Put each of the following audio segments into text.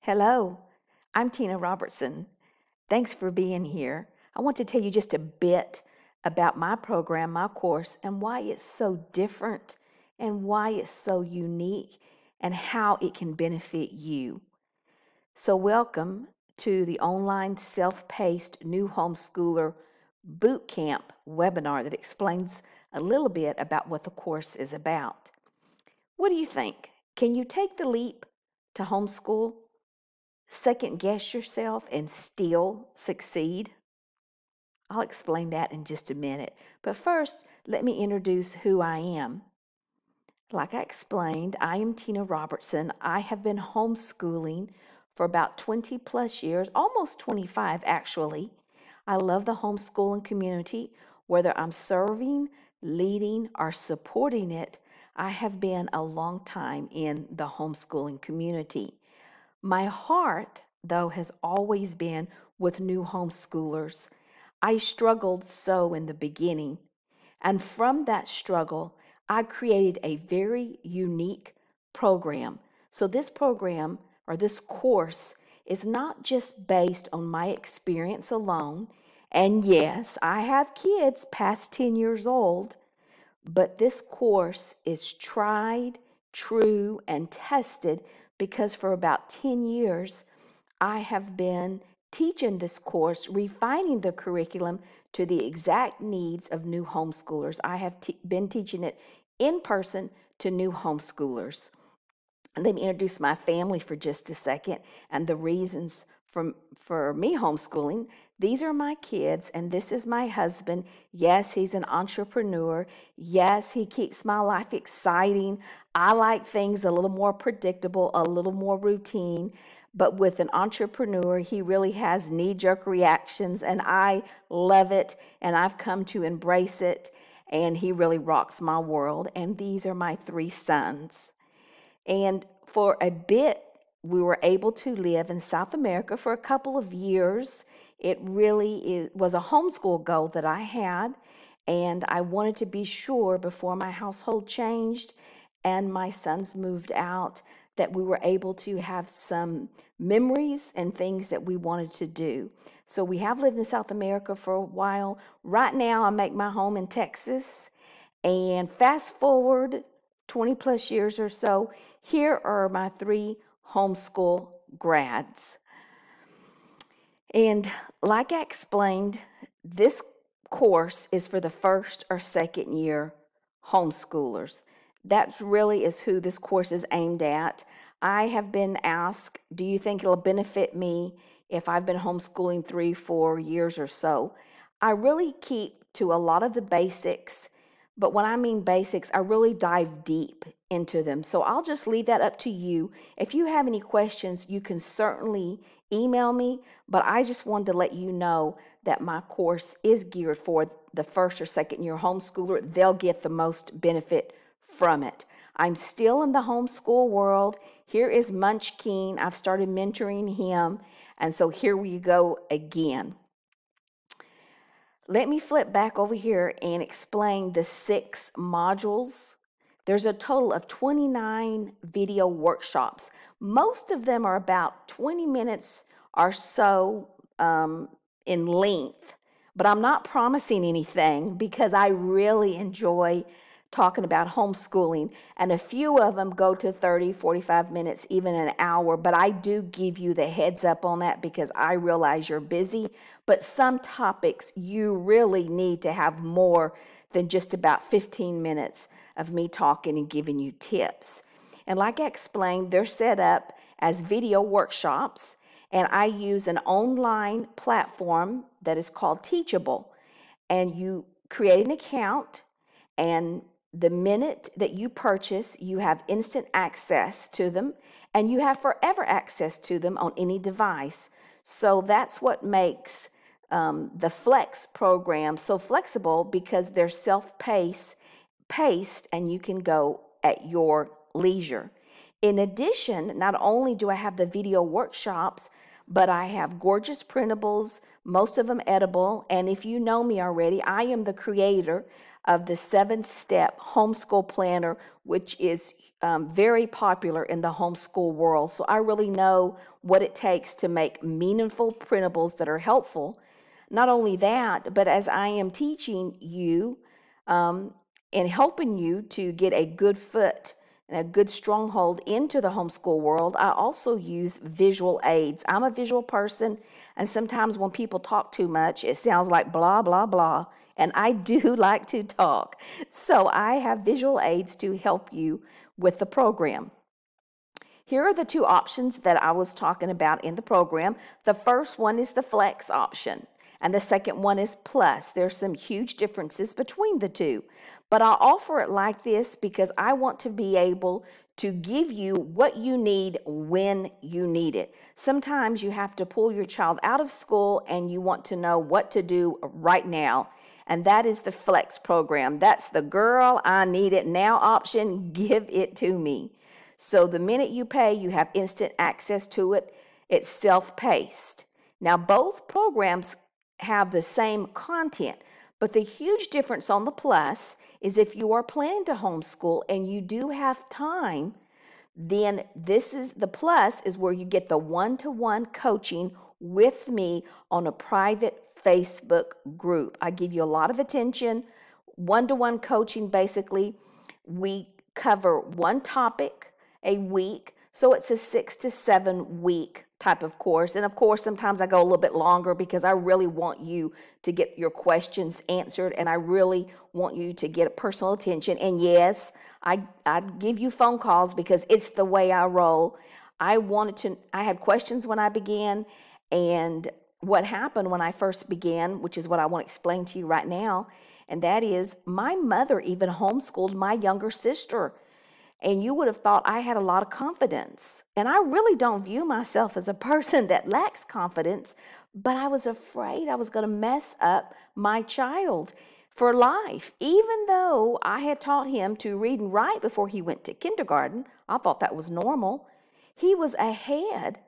Hello, I'm Tina Robertson. Thanks for being here. I want to tell you just a bit about my program, my course, and why it's so different and why it's so unique and how it can benefit you. So welcome to the online self-paced new homeschooler boot camp webinar that explains a little bit about what the course is about. What do you think? Can you take the leap to homeschool? Second guess yourself and still succeed? I'll explain that in just a minute. But first, let me introduce who I am. Like I explained, I am Tina Robertson. I have been homeschooling for about 20 plus years, almost 25 actually. I love the homeschooling community. Whether I'm serving, leading, or supporting it, I have been a long time in the homeschooling community. My heart, though, has always been with new homeschoolers. I struggled so in the beginning, and from that struggle, I created a very unique program. So this program, or this course, is not just based on my experience alone. And yes, I have kids past 10 years old, but this course is tried, true, and tested because for about 10 years, I have been teaching this course, refining the curriculum to the exact needs of new homeschoolers. I have been teaching it in person to new homeschoolers. And let me introduce my family for just a second and the reasons for me homeschooling. These are my kids, and this is my husband. Yes, he's an entrepreneur. Yes, he keeps my life exciting. I like things a little more predictable, a little more routine. But with an entrepreneur, he really has knee-jerk reactions, and I love it, and I've come to embrace it, and he really rocks my world. And these are my three sons. And for a bit, we were able to live in South America for a couple of years. It really was a homeschool goal that I had, and I wanted to be sure before my household changed and my sons moved out that we were able to have some memories and things that we wanted to do. So we have lived in South America for a while. Right now, I make my home in Texas, and fast forward 20 plus years or so, here are my three homeschool grads. And like I explained, this course is for the first or second year homeschoolers. That really is who this course is aimed at. I have been asked, do you think it'll benefit me if I've been homeschooling 3-4 years or so? I really keep to a lot of the basics, but when I mean basics, I really dive deep into them. So I'll just leave that up to you. If you have any questions, you can certainly email me, but I just wanted to let you know that my course is geared for the first or second year homeschooler. They'll get the most benefit from it. I'm still in the homeschool world. Here is Munch. I've started mentoring him, and so here we go again. Let me flip back over here and explain the 6 modules. There's a total of 29 video workshops. Most of them are about 20 minutes or so in length, but I'm not promising anything because I really enjoy talking about homeschooling, and a few of them go to 30, 45 minutes, even an hour, but I do give you the heads up on that because I realize you're busy, but some topics you really need to have more than just about 15 minutes of me talking and giving you tips. And like I explained, they're set up as video workshops, and I use an online platform that is called Teachable, and you create an account, and the minute that you purchase, you have instant access to them, and you have forever access to them on any device. So that's what makes the Flex program so flexible, because they're self-paced, and you can go at your leisure. In addition, not only do I have the video workshops, but I have gorgeous printables, most of them edible, and if you know me already, I am the creator of the 7-step homeschool planner, which is very popular in the homeschool world. So I really know what it takes to make meaningful printables that are helpful. Not only that, but as I am teaching you and helping you to get a good foot and a good stronghold into the homeschool world, I also use visual aids. I'm a visual person, and sometimes when people talk too much, it sounds like blah, blah, blah, and I do like to talk. So I have visual aids to help you with the program. Here are the two options that I was talking about in the program. The first one is the Flex option, and the second one is Plus. There's some huge differences between the two, but I'll offer it like this because I want to be able to give you what you need when you need it. Sometimes you have to pull your child out of school and you want to know what to do right now, and that is the Flex program. That's the girl, I need it now option. Give it to me. So the minute you pay, you have instant access to it. It's self-paced. Now, both programs have the same content, but the huge difference on the Plus is if you are planning to homeschool and you do have time, then the Plus is where you get the one-to-one coaching with me on a private Facebook group. I give you a lot of attention. One-to-one coaching, basically, we cover one topic a week, so it's a 6 to 7 week type of course. And of course, sometimes I go a little bit longer because I really want you to get your questions answered, and I really want you to get personal attention. And yes, I give you phone calls because it's the way I roll. I had questions when I began, and what happened when I first began, which is what I want to explain to you right now, and that is my mother even homeschooled my younger sister. And you would have thought I had a lot of confidence. And I really don't view myself as a person that lacks confidence, but I was afraid I was going to mess up my child for life. Even though I had taught him to read and write before he went to kindergarten, I thought that was normal. He was ahead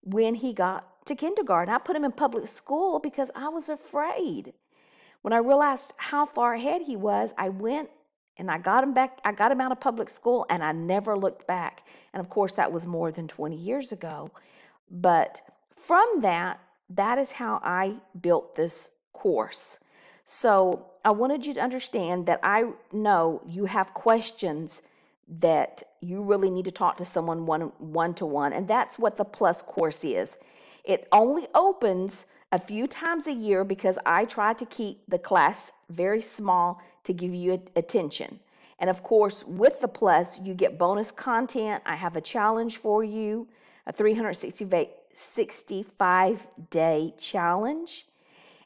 when he got to kindergarten. I put him in public school because I was afraid. When I realized how far ahead he was, I went and I got him back. I got him out of public school, and I never looked back. And of course, that was more than 20 years ago. But from that is how I built this course. So I wanted you to understand that I know you have questions that you really need to talk to someone one-to-one, and that's what the Plus course is. It only opens a few times a year because I try to keep the class very small to give you attention. And of course, with the Plus, you get bonus content. I have a challenge for you, a 365-day challenge,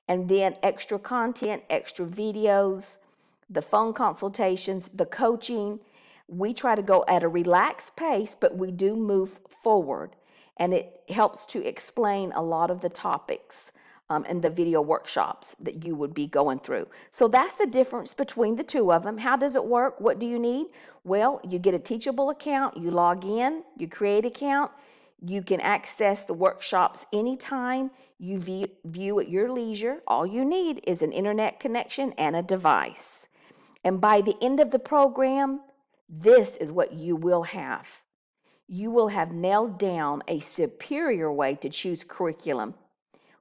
and then extra content, extra videos, the phone consultations, the coaching. We try to go at a relaxed pace, but we do move forward, and it helps to explain a lot of the topics and the video workshops that you would be going through. So that's the difference between the two of them. How does it work? What do you need? Well, you get a Teachable account, you log in, you create an account, you can access the workshops anytime, you view at your leisure. All you need is an internet connection and a device. And by the end of the program, this is what you will have. You will have nailed down a superior way to choose curriculum.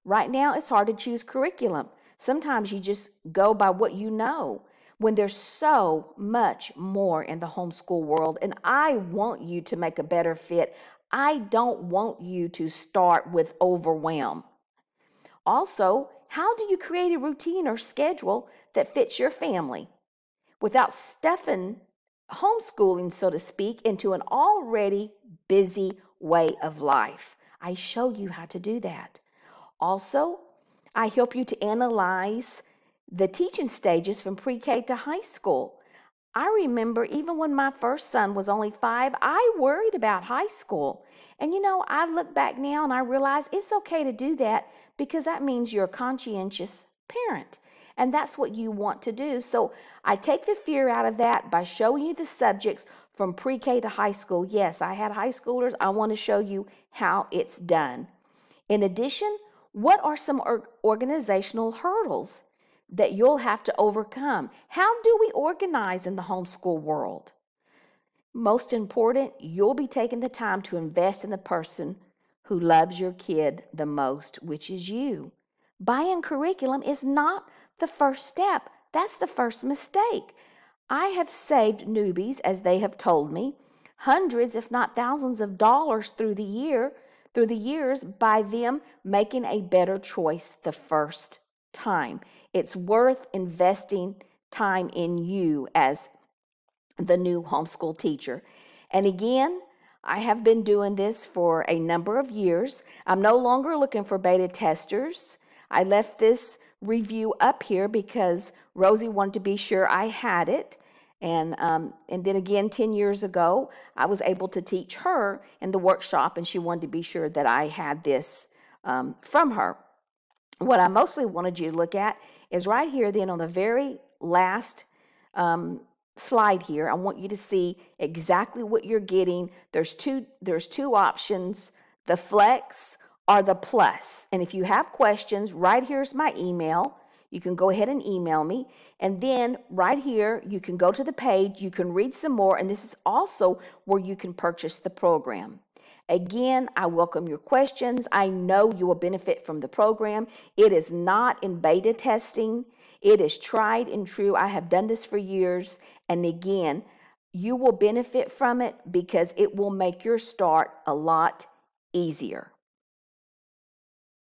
Right now, it's hard to choose curriculum. Sometimes you just go by what you know when there's so much more in the homeschool world, and I want you to make a better fit. I don't want you to start with overwhelm. Also, how do you create a routine or schedule that fits your family without stuffing homeschooling, so to speak, into an already busy way of life? I show you how to do that. Also, I help you to analyze the teaching stages from pre-K to high school. I remember even when my first son was only 5, I worried about high school. And you know, I look back now and I realize it's okay to do that because that means you're a conscientious parent. And that's what you want to do. So I take the fear out of that by showing you the subjects from pre-K to high school. Yes, I had high schoolers. I want to show you how it's done. In addition, what are some organizational hurdles that you'll have to overcome. How do we organize in the homeschool world? Most important, you'll be taking the time to invest in the person who loves your kid the most, which is you. Buying curriculum is not the first step. That's the first mistake. I have saved newbies, as they have told me, hundreds, if not thousands of dollars through the years by them making a better choice the first time. It's worth investing time in you as the new homeschool teacher. And again, I have been doing this for a number of years. I'm no longer looking for beta testers. I left this review up here because Rosie wanted to be sure I had it. And then again, 10 years ago, I was able to teach her in the workshop, and she wanted to be sure that I had this from her. What I mostly wanted you to look at is right here then on the very last slide here. I want you to see exactly what you're getting. There's two options, the Flex or the Plus. And if you have questions, right here's my email. You can go ahead and email me. And then right here, you can go to the page, you can read some more, and this is also where you can purchase the program. Again, I welcome your questions. I know you will benefit from the program. It is not in beta testing. It is tried and true. I have done this for years. And again, you will benefit from it because it will make your start a lot easier.